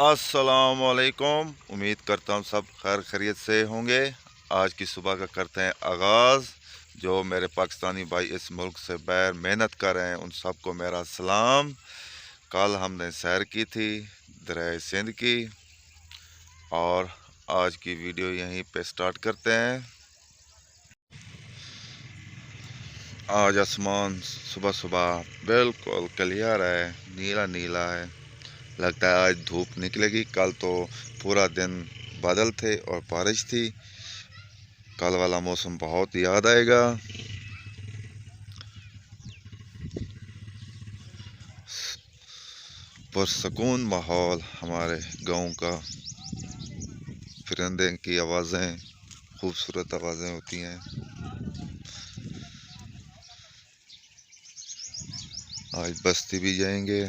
अस्सलामुअलैकुम। उम्मीद करता हूँ सब खैर खैरियत से होंगे। आज की सुबह का करते हैं आगाज़। जो मेरे पाकिस्तानी भाई इस मुल्क से बाहर मेहनत कर रहे हैं उन सबको मेरा सलाम। कल हमने सैर की थी दरिया सिंध की और आज की वीडियो यहीं पे स्टार्ट करते हैं। आज आसमान सुबह सुबह बिल्कुल क्लियर है, नीला नीला है। लगता है आज धूप निकलेगी। कल तो पूरा दिन बादल थे और बारिश थी। कल वाला मौसम बहुत याद आएगा। पुरसकून माहौल हमारे गांव का। परिंदे की आवाज़ें, खूबसूरत आवाज़ें होती हैं। आज बस्ती भी जाएंगे।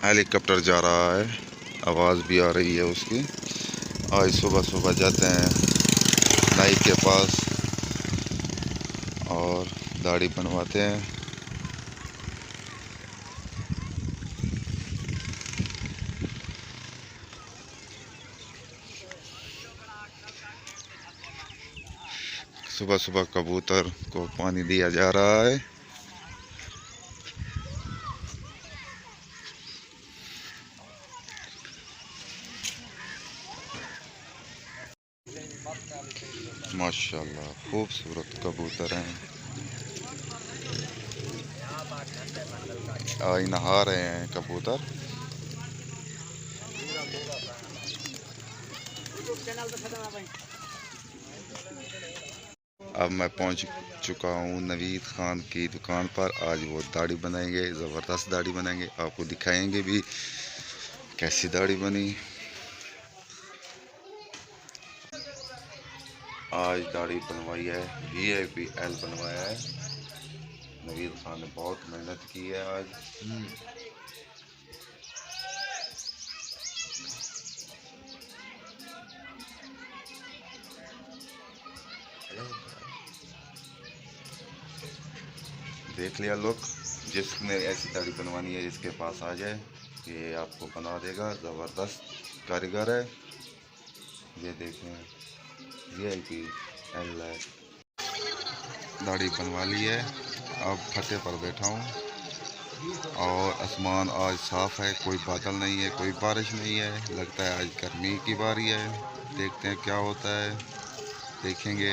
हेलीकॉप्टर जा रहा है, आवाज़ भी आ रही है उसकी। आज सुबह सुबह जाते हैं नाई के पास और दाढ़ी बनवाते हैं। सुबह सुबह कबूतर को पानी दिया जा रहा है। माशाल्लाह खूबसूरत कबूतर हैं। आज नहा रहे हैं कबूतर। अब मैं पहुंच चुका हूं नवीद खान की दुकान पर। आज वो दाढ़ी बनाएंगे, ज़बरदस्त दाढ़ी बनाएंगे। आपको दिखाएंगे भी कैसी दाढ़ी बनी। आज दाढ़ी बनवाई है, VIP L बनवाया है। नवीद खान ने बहुत मेहनत की है आज। देख लिया लुक। जिसने ऐसी दाढ़ी बनवानी है इसके पास आ जाए, ये आपको बना देगा। ज़बरदस्त कारीगर है। ये देखें, VIP L है। दाढ़ी बनवा ली है। अब फते पर बैठा हूँ और आसमान आज साफ़ है, कोई बादल नहीं है, कोई बारिश नहीं है। लगता है आज गर्मी की बारी है। देखते हैं क्या होता है, देखेंगे।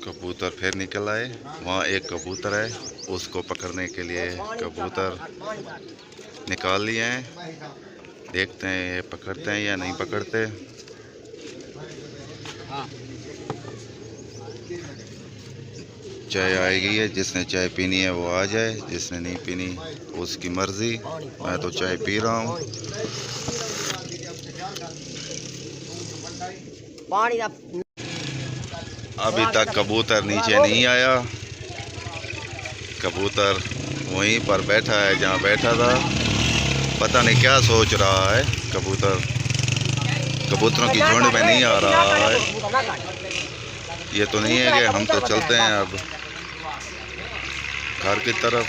कबूतर फिर निकल आए। वहाँ एक कबूतर है, उसको पकड़ने के लिए कबूतर निकाल लिए हैं। देखते हैं ये पकड़ते हैं या नहीं पकड़ते। चाय आएगी है, जिसने चाय पीनी है वो आ जाए, जिसने नहीं पीनी उसकी मर्जी। मैं तो चाय पी रहा हूँ। अभी तक कबूतर नीचे नहीं आया। कबूतर वहीं पर बैठा है जहाँ बैठा था। पता नहीं क्या सोच रहा है। कबूतर कबूतरों की झुंड में नहीं आ रहा है। ये तो नहीं है कि हम तो चलते हैं अब घर की तरफ।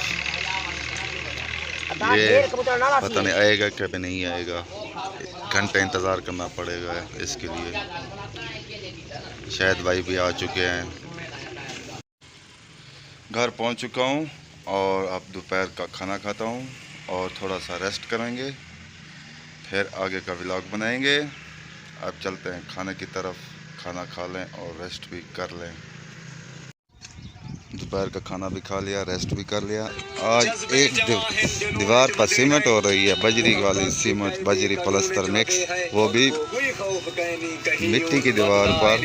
ये पता नहीं आएगा कभी नहीं आएगा। घंटे इंतज़ार करना पड़ेगा इसके लिए। शायद भाई भी आ चुके हैं। घर पहुंच चुका हूं और अब दोपहर का खाना खाता हूं और थोड़ा सा रेस्ट करेंगे, फिर आगे का व्लॉग बनाएंगे। अब चलते हैं खाने की तरफ, खाना खा लें और रेस्ट भी कर लें। दोपहर का खाना भी खा लिया, रेस्ट भी कर लिया। आज एक दीवार पर सीमेंट हो रही है, बजरी वाली सीमेंट, बजरी प्लस्तर मिक्स, वो भी मिट्टी की दीवार पर।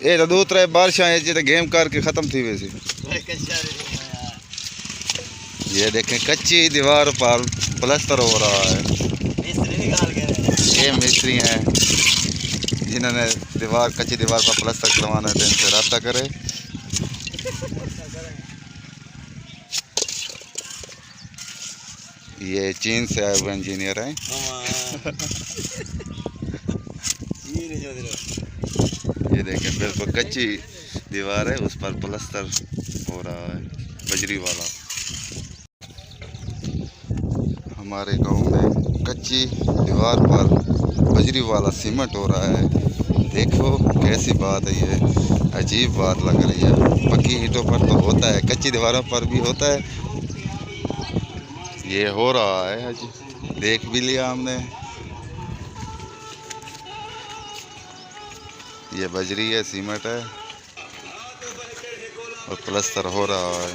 ये तो दूसरे बारिश तो गेम करके ख़त्म थी वैसे। ये देखें कच्ची दीवार पर प्लस्तर हो रहा है। ये मिस्त्री हैं जिन्होंने कच्ची दीवार पर प्लस्तर करवाना है, इनसे रब्ता करें। ये चीन से आए हुए इंजीनियर हैं। ये देखें बिल्कुल कच्ची दीवार है, उस पर प्लास्टर हो रहा है बजरी वाला। हमारे गांव में कच्ची दीवार पर बजरी वाला सीमेंट हो रहा है। देखो कैसी बात है, ये अजीब बात लग रही है। पक्की ईंटों पर तो होता है, कच्ची दीवारों पर भी होता है, ये हो रहा है। अजी देख भी लिया हमने। ये बजरी है, सीमेंट है और प्लास्टर हो रहा है।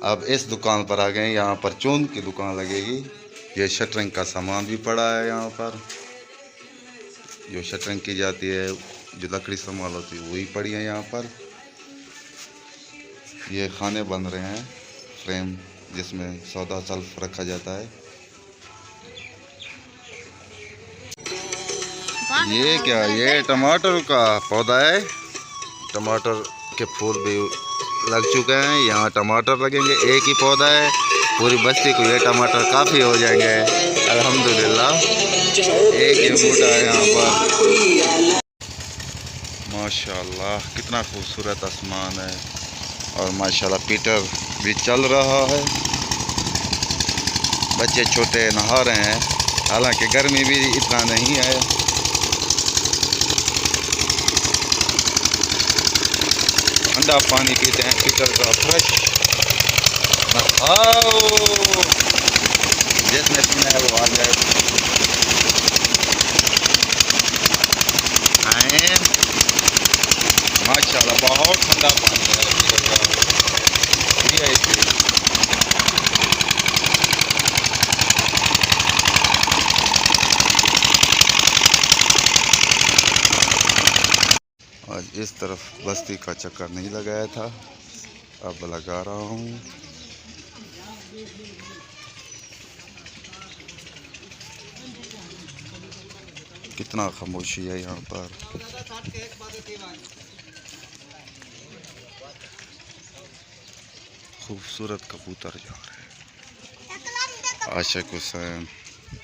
अब इस दुकान पर आ गए, यहाँ पर चून की दुकान लगेगी। ये शटरिंग का सामान भी पड़ा है यहाँ पर, जो शटरिंग की जाती है, जो लकड़ी संभाल होती है वही पड़ी है यहाँ पर। ये खाने बन रहे हैं, फ्रेम जिसमें सौदा सल्फ रखा जाता है। ये क्या, ये टमाटर का पौधा है। टमाटर के फूल भी लग चुके हैं, यहाँ टमाटर लगेंगे। एक ही पौधा है, पूरी बस्ती को ये टमाटर काफ़ी हो जाएंगे अल्हम्दुलिल्लाह। एक ही बूटा है यहाँ पर। माशाल्लाह कितना खूबसूरत आसमान है, और माशाल्लाह पीटर भी चल रहा है। बच्चे छोटे नहा रहे हैं, हालांकि गर्मी भी इतना नहीं है। ठंडा पानी पीते हैं पीटर का, फ्रेश। आओ जिसने पीना है वो आ जाए। माशाल्लाह बहुत ठंडा पानी है पीटर का, VIP। आज इस तरफ बस्ती का चक्कर नहीं लगाया था, अब लगा रहा हूँ। कितना खामोशी है यहाँ पर। खूबसूरत कबूतर जा रहे हैं। आशिक हुसैन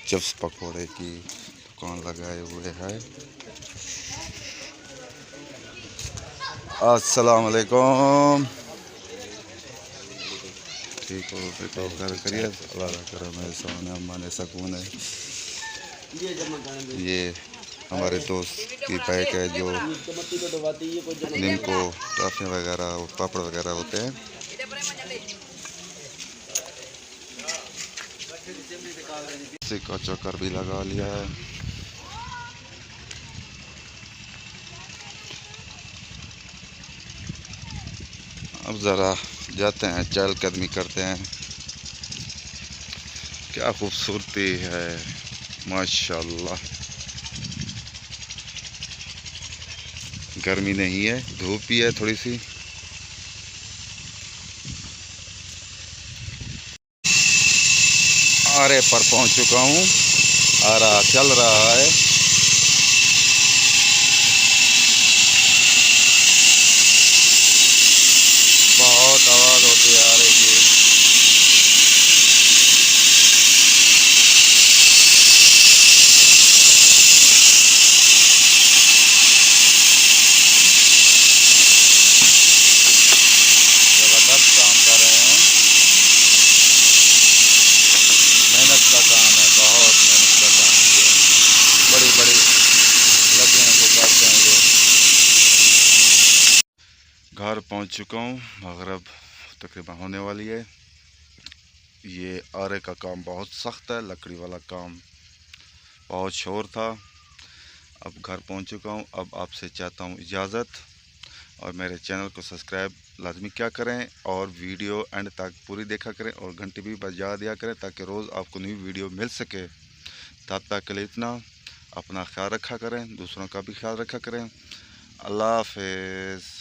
चिप्स पकौड़े की दुकान लगाए हुए है। अस्सलाम वालेकुम। ठीक हो, बेटा घर करिए, अल्लाह करम है, सोने अम्मान सकून है। ये हमारे दोस्त की बाइक है, जो जिनको टॉफी वगैरह और पापड़ वगैरह होते हैं। इसी का चक्कर भी लगा लिया है। अब ज़रा जाते हैं, चहलकदमी करते हैं। क्या खूबसूरती है माशाल्लाह। गर्मी नहीं है, धूप भी है थोड़ी सी। आरे पर पहुंच चुका हूँ, चल रहा है। बहुत आवाज़ होती है आरे की। जबरदस्त काम कर रहे हैं, मेहनत का काम है, बहुत मेहनत का काम है। ये बड़ी बड़ी लकड़ियों को काटते हैं ये। घर पहुंच चुका हूँ, मगरिब तकरीबन होने वाली है। ये आरे का काम बहुत सख्त है, लकड़ी वाला काम बहुत शोर था। अब घर पहुंच चुका हूं। अब आपसे चाहता हूं इजाज़त, और मेरे चैनल को सब्सक्राइब लाजमी क्या करें, और वीडियो एंड तक पूरी देखा करें, और घंटी भी बजा दिया करें ताकि रोज़ आपको नई वीडियो मिल सके। तब तक के लिए इतना, अपना ख्याल रखा करें, दूसरों का भी ख्याल रखा करें। अल्लाह हाफ़िज़।